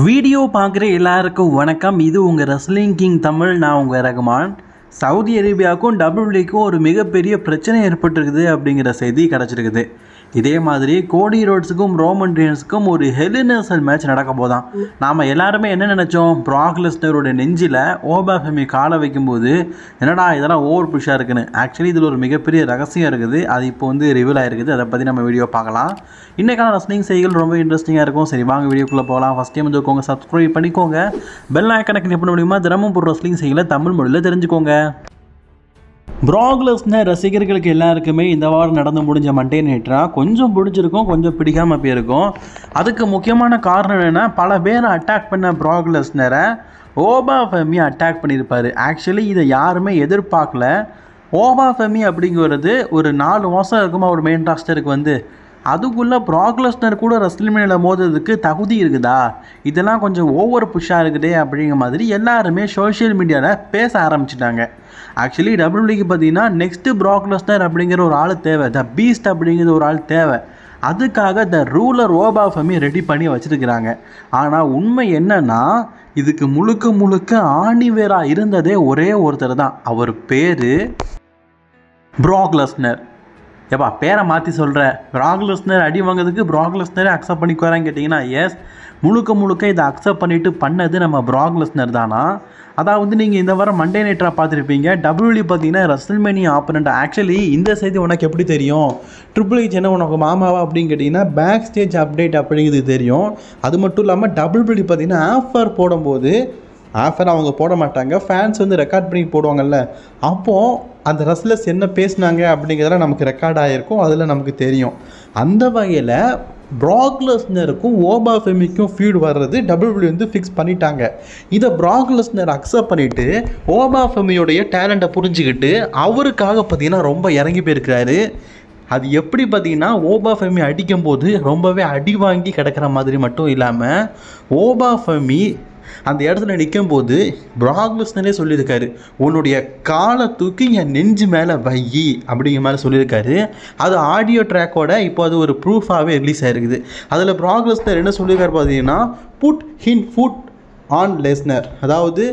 Video பார்க்குற எல்லாருக்கும் வணக்கம். இது உங்கள் ரெஸ்லிங் கிங் தமிழ். நான் உங்கள் ரகுமான். சவுதி அரேபியாவுக்கும் டபிள்யூடபிள்யூக்கும் ஒரு மிகப்பெரிய பிரச்சனை ஏற்பட்டிருக்குது அப்படிங்கிற செய்தி கிடச்சிருக்குது. இதே மாதிரி கோடி ரோட்ஸுக்கும் ரோமன் ரீன்ஸுக்கும் ஒரு ஹெல் இன் எ செல் மேட்ச் நடக்க போதான். நாம் எல்லாருமே என்ன நினச்சோம், ப்ராக் லெஸ்னரோட நெஞ்சில் ஓபாஃபெமி காலை வைக்கும்போது என்னடா இதெல்லாம் ஓவர் புஷ்ஷாக இருக்குன்னு. ஆக்சுவலி இதில் ஒரு மிகப்பெரிய ரகசியம் இருக்குது. அது இப்போ ரிவீல் ஆகிருக்குது. அதை பற்றி நம்ம வீடியோ பார்க்கலாம். இன்றைக்கான ரெஸ்லிங் செய்திகள் ரொம்ப இன்ட்ரெஸ்டிங்காக இருக்கும். சரி வாங்க வீடியோக்குள்ளே போகலாம். ஃபஸ்ட் டைம் இருக்கவங்க சப்ஸ்கிரைப் பண்ணிக்கோங்க. பெல் ஐக்கானை கிளிக் பண்ண முடியுமா தினமும் ஒரு ரெஸ்லிங் செய்திகளை தமிழ் மொழியில் தெரிஞ்சுக்கோங்க. ப்ராக் லெஸ்னர் ரசிகர்களுக்கு எல்லாருக்குமே இந்த வாரம் நடந்து முடிஞ்ச மண்டே நைட்ரா கொஞ்சம் பிடிச்சிருக்கும், கொஞ்சம் பிடிக்காமல் போயிருக்கும். அதுக்கு முக்கியமான காரணம் என்னென்னா, பல பேரை அட்டாக் பண்ண ப்ராக் லெஸ்னரை ஓபாஃபெமி அட்டாக் பண்ணியிருப்பார். ஆக்சுவலி இதை யாருமே எதிர்பார்க்கல. ஓபாஃபெமி அப்படிங்கிறது ஒரு 4 மாதம் இருக்குமா ஒரு மெயின் ராஸ்டருக்கு அதுக்குள்ளே ப்ராக் லெஸ்னர் கூட ரெஸ்ல்மேனியாவில் மோதுறதுக்கு தகுதி இருக்குதா, இதெல்லாம் கொஞ்சம் ஓவர் புஷ்ஷாக இருக்குதே அப்படிங்கிற மாதிரி எல்லாருமே சோஷியல் மீடியாவில் பேச ஆரம்பிச்சிட்டாங்க. ஆக்சுவலி டபிள்யூடபிள்யூக்கு பார்த்தீங்கன்னா நெக்ஸ்ட்டு ப்ராக் லெஸ்னர் அப்படிங்கிற ஒரு ஆள் தேவை, த பீஸ்ட் அப்படிங்கிற ஒரு ஆள் தேவை. அதுக்காக த ரூலர் ஓபாஃபெமி ரெடி பண்ணி வச்சுருக்கிறாங்க. ஆனால் உண்மை என்னன்னா, இதுக்கு முழுக்க ஆணிவேராக இருந்ததே ஒரே ஒருத்தர் தான். அவர் பேர் ப்ராக் லெஸ்னர். ஏப்பா பேரை மாற்றி சொல்கிற, ப்ராக் லெஸ்னர் அடி வாங்கிறதுக்கு ப்ராக் லெஸ்னரை அக்செப்ட் பண்ணிக்குவாரான்னு கேட்டிங்கன்னா, எஸ், முழுக்க இதை அக்செப்ட் பண்ணிவிட்டு பண்ணது நம்ம ப்ராக் லெஸ்னர் தானா. அதாவது நீங்கள் இந்த வாரம் மண்டே நைட்ராக பார்த்துருப்பீங்க. டபிள்யூடபிள்யூ பார்த்தீங்கன்னா ரெஸ்ல்மேனியா ஆப்பனண்ட். ஆக்சுவலி இந்த செய்தி உனக்கு எப்படி தெரியும், ட்ரிபிள் ஹெச் என்ன உனக்கு மாமாவா அப்படின்னு கேட்டிங்கன்னா, பேக் ஸ்டேஜ் அப்டேட் அப்படிங்கிறது தெரியும். அது மட்டும் இல்லாமல் டபிள்யூடபிள்யூ பார்த்தீங்கன்னா ஆஃபர் போடும்போது ஆஃபர் அவங்க போட மாட்டாங்க, ஃபேன்ஸ் ரெக்கார்ட் பண்ணி போடுவாங்கல்ல. அப்போது அந்த ரெஸ்லர்ஸ் என்ன பேசினாங்க அப்படிங்கிறதெல்லாம் நமக்கு ரெக்கார்ட் ஆகிருக்கும், அதில் நமக்கு தெரியும். அந்த வகையில் ப்ராக் லெஸ்னருக்கும் ஓபாஃபெமிக்கும் ஃபீட் வர்றது டபிள்யூடபிள்யூ ஃபிக்ஸ் பண்ணிட்டாங்க. இதை ப்ராக் லெஸ்னர் அக்செப்ட் பண்ணிவிட்டு ஓபாஃபெமியோடைய டேலண்ட்டை புரிஞ்சுக்கிட்டு அவருக்காக பார்த்தீங்கன்னா ரொம்ப இறங்கி போயிருக்கிறாரு. அது எப்படி பார்த்தீங்கன்னா, ஓபாஃபெமி அடிக்கும்போது ரொம்பவே அடி வாங்கி கிடக்கிற மாதிரி மட்டும் இல்லாமல், ஓபாஃபெமி அந்த இடத்துல நிற்கும்போது ப்ராக் லெஸ்னரே சொல்லியிருக்காரு, உன்னுடைய காலை தூக்கி என் நெஞ்சு மேலே வையி அப்படிங்கிற மாதிரி சொல்லியிருக்காரு. அது ஆடியோ ட்ராக்கோட இப்போ அது ஒரு ப்ரூஃபாகவே ரிலீஸ் ஆகிருக்குது. அதில் ப்ராக் லெஸ்னர் என்ன சொல்லியிருக்காரு பார்த்தீங்கன்னா, put his foot on Lesnar, அதாவது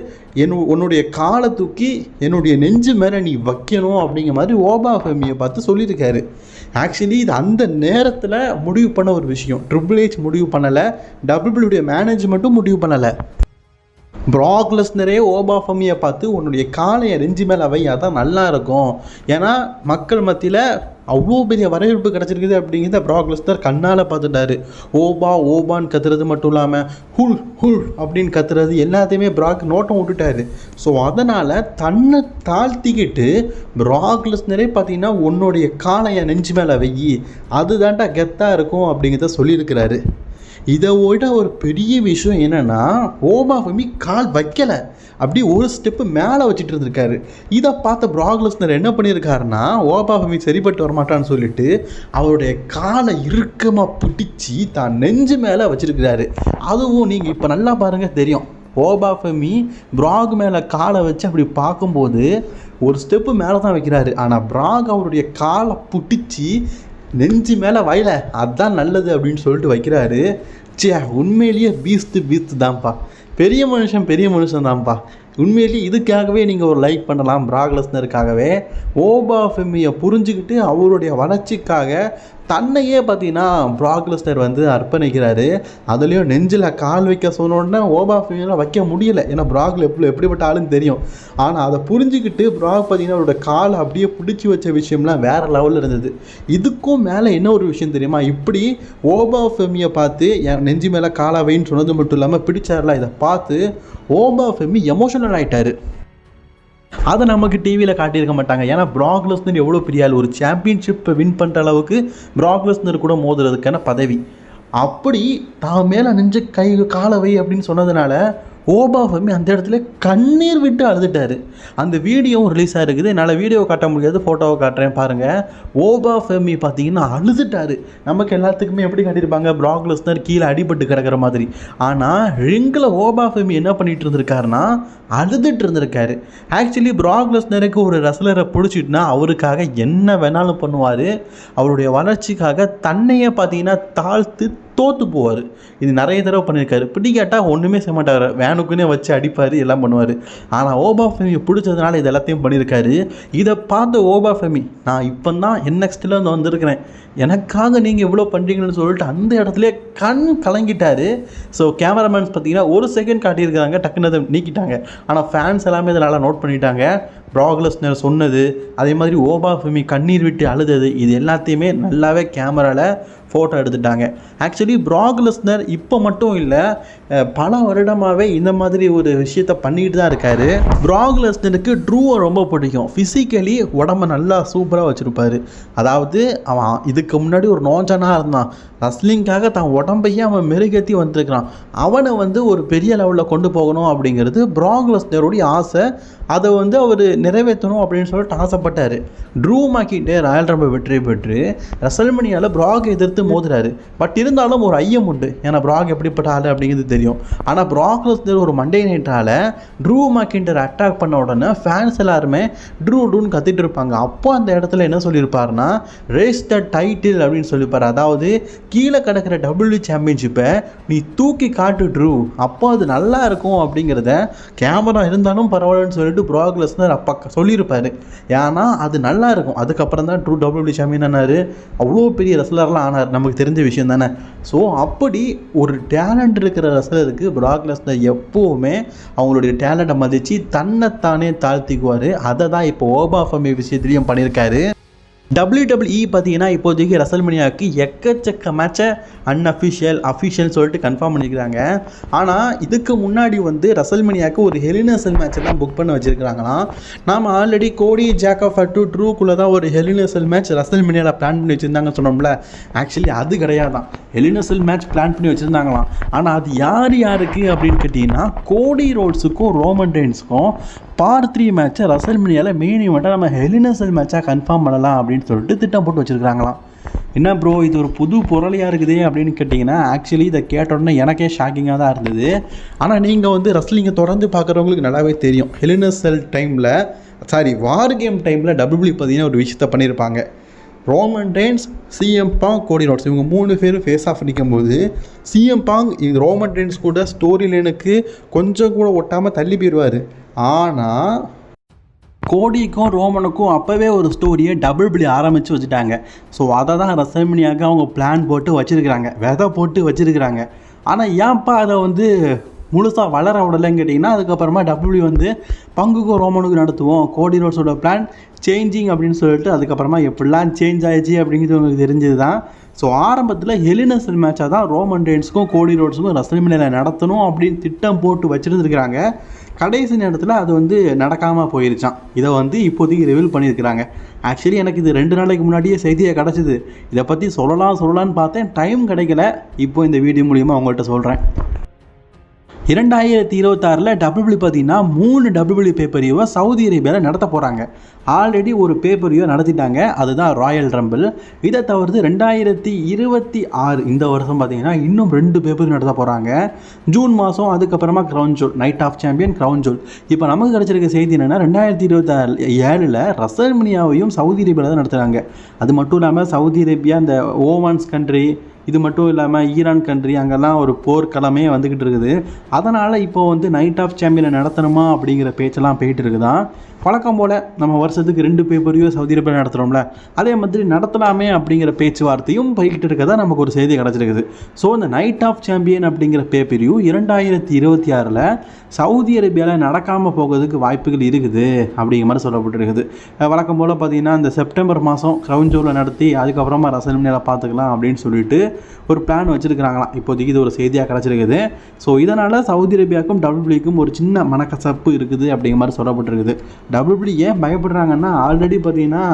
உன்னுடைய காலை தூக்கி என்னுடைய நெஞ்சு மேலே நீ வைக்கணும் அப்படிங்கிற மாதிரி ஓபாஃபெமியை பார்த்து சொல்லியிருக்காரு. ஆக்சுவலி இது அந்த நேரத்தில் முடிவு பண்ண ஒரு விஷயம். ட்ரிபிள் ஹெச் முடிவு பண்ணலை, டபிள்யூடபிள்யூடைய மேனேஜ்மெண்ட்டும் முடிவு பண்ணலை. ப்ராக் லெஸ்னரே ஓபாஃபெமியை பார்த்து உன்னுடைய காலையை நெஞ்சு மேலே அவை, அதான் நல்லா இருக்கும். ஏன்னா மக்கள் மத்தியில் அவ்வளோ பெரிய வரவேற்பு கிடச்சிருக்குது அப்படிங்கிறத ப்ராக் லெஸ்னர் கண்ணால் பார்த்துட்டாரு. ஓபான்னு கத்துறது மட்டும் இல்லாமல் ஹுல் அப்படின்னு கத்துறது எல்லாத்தையுமே ப்ராக் நோட்டம் விட்டுட்டாரு. ஸோ அதனால் தன்னை தாழ்த்திக்கிட்டு ப்ராக் லெஸ்னரே பார்த்தீங்கன்னா உன்னுடைய காலையை நெஞ்சு மேலே வெயி, அதுதான்டா கெத்தாக இருக்கும் அப்படிங்கிறத சொல்லியிருக்கிறாரு. இதை விட ஒரு பெரிய விஷயம் என்னென்னா, ஓபாஃபெமி கால் வைக்கலை, அப்படி ஒரு ஸ்டெப்பு மேலே வச்சுட்டு இருந்திருக்காரு. இதை பார்த்த ப்ராக் லெஸ்னர் என்ன பண்ணியிருக்காருன்னா, ஓபாஃபெமி சரிப்பட்டு வரமாட்டான்னு சொல்லிட்டு அவருடைய காலை இறுக்கமாக பிடிச்சி தான் நெஞ்சு மேலே வச்சுருக்கிறாரு. அதுவும் நீங்கள் இப்போ நல்லா பாருங்கள் தெரியும், ஓபாஃபெமி ப்ராக் மேலே காலை வச்சு அப்படி பார்க்கும்போது ஒரு ஸ்டெப்பு மேலே தான் வைக்கிறாரு. ஆனால் ப்ராக் அவருடைய காலை பிடிச்சி நெஞ்சு மேலே வயல, அதுதான் நல்லது அப்படின்னு சொல்லிட்டு வைக்கிறாரு. உண்மையிலேயே பீஸ்ட் தான்ப்பா, பெரிய மனுஷன் தான்ப்பா. உண்மையிலேயே இதுக்காகவே நீங்கள் ஒரு லைக் பண்ணலாம். ப்ராக் லெஸ்னருக்காகவே ஓபாஃபெமியை புரிஞ்சுக்கிட்டு அவருடைய வளர்ச்சிக்காக தன்னையே பார்த்தீங்கன்னா ப்ராக் லெஸ்னர் அர்ப்பணிக்கிறாரு. அதுலேயும் நெஞ்சில் கால் வைக்க சொன்னோடனே ஓபாஃபெமியால் வைக்க முடியலை, ஏன்னா ப்ராக்ல எப்படிப்பட்ட ஆளுன்னு தெரியும். ஆனால் அதை புரிஞ்சுக்கிட்டு ப்ராக் பார்த்தீங்கன்னா அவரோட காலை அப்படியே பிடிச்சி வச்ச விஷயம்லாம் வேறு லெவலில் இருந்தது. இதுக்கும் மேலே என்ன ஒரு விஷயம் தெரியுமா, இப்படி ஓபாஃபெமியை பார்த்து என் நெஞ்சு மேலே காலை வைன்னு சொன்னது மட்டும் இல்லாமல் பிடிச்சார்ல, இதை பார்த்து ஓபாஃபெமி எமோஷனல் ஆகிட்டார். அதை நமக்கு டிவியில் காட்டியிருக்க மாட்டாங்க. ஏன்னா ப்ராக் லெஸ்னர் எவ்வளோ பெரிய ஆள், ஒரு சாம்பியன்ஷிப்பை வின் பண்ணுற அளவுக்கு ப்ராக் லெஸ்னர் கூட மோதுறதுக்கான பதவி. அப்படி தான் மேலே நெஞ்ச காலை வை அப்படின்னு சொன்னதுனால ஓபாஃபெமி அந்த இடத்துல கண்ணீர் விட்டு அழுதுட்டார். அந்த வீடியோவும் ரிலீஸ் ஆகிருக்குது. என்னால் வீடியோவை காட்ட முடியாது, ஃபோட்டோவை காட்டுறேன் பாருங்கள். ஓபாஃபெமி பார்த்தீங்கன்னா அழுதுட்டார். நமக்கு எல்லாத்துக்குமே எப்படி காட்டியிருப்பாங்க, ப்ராக் லெஸ்னர் கீழே அடிபட்டு கிடக்கிற மாதிரி. ஆனால் ரிங்கில் ஓபாஃபெமி என்ன பண்ணிகிட்டு இருந்திருக்காருன்னா அழுதுட்டு இருந்திருக்காரு. ஆக்சுவலி ப்ராக் லெஸ்னருக்கு ஒரு ரெஸ்லரை பிடிச்சிட்டுனா அவருக்காக என்ன வேணாலும் பண்ணுவார். அவருடைய வளர்ச்சிக்காக தன்னையே பார்த்தீங்கன்னா தாழ்த்து தோற்று போவார். இது நிறைய தடவை பண்ணியிருக்காரு. பிடிக்காட்டால் ஒன்றுமே செய்ய மாட்டார், வேனுக்குன்னே வச்சு அடிப்பார், எல்லாம் பண்ணுவார். ஆனால் ஓபா ஃபெமியை பிடிச்சதுனால இது எல்லாத்தையும் பண்ணியிருக்காரு. இதை பார்த்த ஓபா ஃபெமி, நான் இப்போ தான் NXTல வந்து வந்திருக்கிறேன், எனக்காக நீங்கள் இவ்வளோ பண்ணுறீங்கன்னு சொல்லிட்டு அந்த இடத்துல கண் கலங்கிட்டார். ஸோ கேமராமேன்ஸ் பார்த்தீங்கன்னா ஒரு செகண்ட் காட்டியிருக்காங்க, டக்குன்னு அதை நீக்கிட்டாங்க. ஆனால் ஃபேன்ஸ் எல்லாமே இதனால் நோட் பண்ணிட்டாங்க. ப்ராக் லெஸ்னர் சொன்னது, அதே மாதிரி ஓபா ஃபெமி கண்ணீர் விட்டு அழுதது, இது எல்லாத்தையுமே நல்லாவே கேமராவில் ஃபோட்டோ எடுத்துட்டாங்க. ஆக்சுவலி ப்ராக் லெஸ்னர் இப்போ மட்டும் இல்லை, பல வருடமாகவே இந்த மாதிரி ஒரு விஷயத்த பண்ணிட்டு தான் இருக்கார். ப்ராக் லெஸ்னருக்கு ட்ரூவை ரொம்ப பிடிக்கும். ஃபிசிக்கலி உடம்பை நல்லா சூப்பராக வச்சுருப்பார். அதாவது அவன் இதுக்கு முன்னாடி ஒரு நோஞ்சனாக இருந்தான், ரஸ்லிங்காக தான் உடம்பையே அவன் மெருகேற்றி வந்திருக்கிறான். அவனை வந்து ஒரு பெரிய லெவலில் கொண்டு போகணும் அப்படிங்கிறது ப்ராக் லெஸ்னருடைய ஆசை. அதை வந்து அவர் நிறைவேற்றணும் அப்படின்னு சொல்லிட்டு ஆசைப்பட்டார். ட்ரூ மேக்கின்டே ராயல் ரம்பிள் வெற்றி பெற்று ரெசல்மனியாவில் ப்ராக் எதிர்த்து மோதுறாரு. பட் இருந்தாலும் ஒரு ஐயம் உண்டு, ஏன்னா ப்ராக் எப்படிப்பட்ட ஆள் அப்படிங்கிறது தெரியும். ஆனால் ப்ராக் லெஸ்னர் ஒரு மண்டே நைட்டால் ட்ரூ மேக்கின்டர் அட்டாக் பண்ண உடனே ஃபேன்ஸ் எல்லாருமே ட்ரூன்னு கத்திட்டு இருப்பாங்க. அப்போ அந்த இடத்துல என்ன சொல்லியிருப்பாருன்னா, ரேஸ் த டைட்டில் அப்படின்னு சொல்லியிருப்பார். அதாவது கீழே கிடக்கிற WWE சாம்பியன்ஷிப்பை நீ தூக்கி காட்டு ட்ரூ, அப்போ அது நல்லா இருக்கும் அப்படிங்கிறத கேமரா இருந்தாலும் பரவாயில்லன்னு சொல்லிட்டு ப்ராக் லெஸ்னர் அப்பா சொல்லியிருப்பார். ஏன்னா அது நல்லா இருக்கும். அதுக்கப்புறம் தான் ட்ரூ WWE சாம்பியன் ஆனார். அவ்வளோ பெரிய ரெஸ்லர்லாம் ஆனார், நமக்கு தெரிஞ்ச விஷயம் தானே. ஸோ அப்படி ஒரு டேலண்ட் இருக்கிற ரெஸ்லருக்கு ப்ராக் லெஸ்னர் எப்போவுமே அவங்களுடைய டேலண்ட்டை மதித்து தன்னைத்தானே தாழ்த்திக்குவார். அதை தான் இப்போ ஓபா ஃபெமி விஷயத்துலையும் பண்ணியிருக்காரு. WWE பார்த்தீங்கன்னா இப்போதைக்கு ரெசல்மனியாவுக்கு எக்கச்சக்க மேட்சை அஃபிஷியல் சொல்லிட்டு கன்ஃபார்ம் பண்ணியிருக்கிறாங்க. ஆனால் இதுக்கு முன்னாடி வந்து ரெசல்மனியாவுக்கு ஒரு ஹெல் இன் எ செல் மேட்சை தான் புக் பண்ண வச்சுருக்கிறாங்களாம். நாம் ஆல்ரெடி கோடி ஜாக்கப் அட்டு ட்ரூக்குள்ளே தான் ஒரு ஹெல் இன் எ செல் மேட்ச் ரெசல்மனியாவில் பிளான் பண்ணி வச்சுருந்தாங்கன்னு சொன்னோம்ல. ஆக்சுவலி அது கிடையாதான், ஹெல் இன் எ செல் மேட்ச் பிளான் பண்ணி வச்சுருந்தாங்களாம். ஆனால் அது யாருக்கு அப்படின்னு கேட்டிங்கன்னா, கோடி ரோட்ஸுக்கும் ரோமன் ரெயின்ஸுக்கும் பார்ட் 3 மேட்சை ரெசல்மனியாவில் மெயின் ஈவெண்ட்டாக நம்ம ஹெல் இன் எ செல் மேட்சாக கன்ஃபார்ம் பண்ணலாம் அப்படின்னு சொல்லிட்டு திட்டம் போட்டு வச்சுருக்காங்களாம். என்ன ப்ரோ இது ஒரு புது பொருளையாக இருக்குதே அப்படின்னு கேட்டிங்கன்னா, ஆக்சுவலி இதை கேட்டோடனே எனக்கே ஷாக்கிங்காக தான் இருந்தது. ஆனால் நீங்கள் வந்து ரெஸ்லிங்கை தொடர்ந்து பார்க்குறவங்களுக்கு நல்லாவே தெரியும், ஹெல் இன் எ செல் டைமில் வார் கேம் டைமில் WWE பார்த்தீங்கன்னா ஒரு விஷயத்தை பண்ணியிருப்பாங்க. ரோமன் ரெயின்ஸ், சிஎம் பாங், கோடி ரோட்ஸ் இவங்க 3 பேரும் ஃபேஸ் ஆஃப் நிற்கும்போது சிஎம் பாங் ரோமன் ரெயின்ஸ் கூட ஸ்டோரி லைனுக்கு கொஞ்சம் கூட ஒட்டாமல் தள்ளி போயிடுவார். ஆனால் கோடிக்கும் ரோமனுக்கும் அப்போவே ஒரு ஸ்டோரியை WWE ஆரம்பித்து வச்சுட்டாங்க. ஸோ அதை தான் ரெசல்மனியாவுக்கு அவங்க பிளான் போட்டு வச்சுருக்கிறாங்க, விதை போட்டு வச்சுருக்கிறாங்க. ஆனால் ஏன்ப்பா அதை வந்து முழுசாக வளர விடலைன்னு கேட்டிங்கன்னா, அதுக்கப்புறமா WWE வந்து பங்குக்கும் ரோமனுக்கும் நடத்துவோம், கோடி ரோட்ஸோட பிளான் சேஞ்சிங் அப்படின்னு சொல்லிட்டு அதுக்கப்புறமா எப்படிலாம் சேஞ்ச் ஆயிடுச்சு அப்படிங்கிறது உங்களுக்கு தெரிஞ்சது தான். ஸோ ஆரம்பத்தில் ஹெல் இன் எ செல் மேட்சாக தான் ரோமன் ரெயின்ஸுக்கும் கோடி ரோட்ஸுக்கும் ரெசல்மனியாவில் நடத்தணும் அப்படின்னு திட்டம் போட்டு வச்சுருந்துருக்கிறாங்க. கடைசி நேரத்தில் அது வந்து நடக்காமல் போயிருச்சான். இதை வந்து இப்போதைக்கு ரிவீல் பண்ணியிருக்கிறாங்க. ஆக்சுவலி எனக்கு இது 2 நாளைக்கு முன்னாடியே செய்தியை கிடச்சிது. இதை பற்றி சொல்லலான்னு பார்த்தேன், டைம் கிடைக்கல. இப்போ இந்த வீடியோ மூலிமா அவங்கள்ட்ட சொல்கிறேன். 2026 WWE பார்த்தீங்கன்னா 3 WWE பேப்பரியோவை சவுதி அரேபியாவில் நடத்த போகிறாங்க. ஆல்ரெடி ஒரு பேப்பரியோ நடத்திட்டாங்க, அதுதான் ராயல் ரம்பிள். இதை தவிர்த்து 2026 இந்த வருஷம் பார்த்தீங்கன்னா இன்னும் 2 பேப்பரியும் நடத்த போகிறாங்க. ஜூன் மாதம், அதுக்கப்புறமா crown jewel, night of champion, crown jewel. இப்போ நமக்கு கிடச்சிருக்க செய்தி என்னென்னா, 2027 ரெசல்மனியாவையும் சவுதி அரேபியாவில் தான் நடத்துகிறாங்க. அது மட்டும் இல்லாமல் சவுதி அரேபியா, இந்த ஓமான்ஸ் கண்ட்ரி, இது மட்டும் இல்லாமல் ஈரான் கண்ட்ரி, அங்கெல்லாம் ஒரு போர்க்களமே வந்துக்கிட்டு இருக்குது. அதனால் இப்போ வந்து நைட் ஆஃப் சாம்பியனை நடத்தணுமா அப்படிங்கிற பேச்செல்லாம் போயிட்டு இருக்குதான். வழக்கம் போல் நம்ம வருஷத்துக்கு 2 பேப்பரையும் சவுதி அரேபியா நடத்துகிறோம்ல, அதே மாதிரி நடத்தலாமே அப்படிங்கிற பேச்சுவார்த்தையும் போய்கிட்டு இருக்கதான் நமக்கு ஒரு செய்தி கிடச்சிருக்குது. ஸோ இந்த நைட் ஆஃப் சாம்பியன் அப்படிங்கிற பேப்பரையும் 2026 சவுதி அரேபியாவில் நடக்காமல் போகிறதுக்கு வாய்ப்புகள் இருக்குது அப்படிங்கிற மாதிரி சொல்லப்பட்டிருக்குது. வழக்கம் போல் பார்த்திங்கன்னா இந்த செப்டம்பர் மாதம் க்ரௌன் ஜூலில் நடத்தி அதுக்கப்புறமா ரெசல்மனியாவில் பார்த்துக்கலாம் அப்படின்னு சொல்லிட்டு ஒரு பிளான் வச்சுருக்கிறாங்களாம். இப்போதைக்கு இது ஒரு செய்தியாக கிடச்சிருக்குது. ஸோ இதனால் சவுதி அரேபியாவுக்கும் WWEக்கும் ஒரு சின்ன மனக்கசப்பு இருக்குது அப்படிங்கிற மாதிரி சொல்லப்பட்டிருக்குது. WWE ஏன் பயப்படுறாங்கன்னா, ஆல்ரெடி பார்த்தீங்கன்னா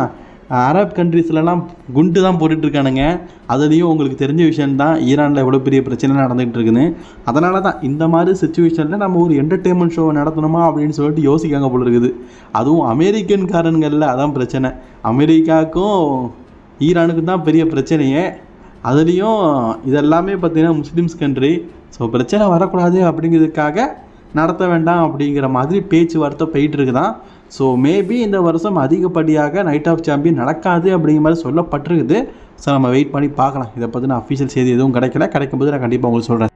அரப் கண்ட்ரீஸ்லலாம் குண்டு தான் போட்டுட்ருக்கானுங்க. அதுலேயும் உங்களுக்கு தெரிஞ்ச விஷயந்தான், ஈரானில் எவ்வளோ பெரிய பிரச்சனை நடந்துகிட்டு இருக்குன்னு. அதனால தான் இந்த மாதிரி சுச்சுவேஷனில் நம்ம ஒரு என்டர்டெயின்மெண்ட் ஷோ நடத்தணுமா அப்படின்னு சொல்லிட்டு யோசிக்காங்க போல இருக்குது. அதுவும் அமெரிக்கன்காரன்களில் அதான் பிரச்சனை. அமெரிக்காவுக்கும் ஈரானுக்கும் தான் பெரிய பிரச்சனையே. அதுலேயும் இதெல்லாமே பார்த்திங்கன்னா முஸ்லீம்ஸ் கண்ட்ரி. ஸோ பிரச்சனை வரக்கூடாது அப்படிங்கிறதுக்காக நடத்த வேண்டாம் அப்படிங்கிற மாதிரி பேச்சுவார்த்தை போயிட்டு இருக்குதான். ஸோ மேபி இந்த வருஷம் அதிகப்படியாக நைட் ஆஃப் சாம்பியன் நடக்காது அப்படிங்கிற மாதிரி சொல்லப்பட்டிருக்குது. ஸோ நம்ம வெயிட் பண்ணி பார்க்கலாம். இதை பற்றி நான் அஃபீஷியல் செய்தி எதுவும் கிடைக்கும்போது நான் கண்டிப்பாக உங்களுக்கு சொல்கிறேன்.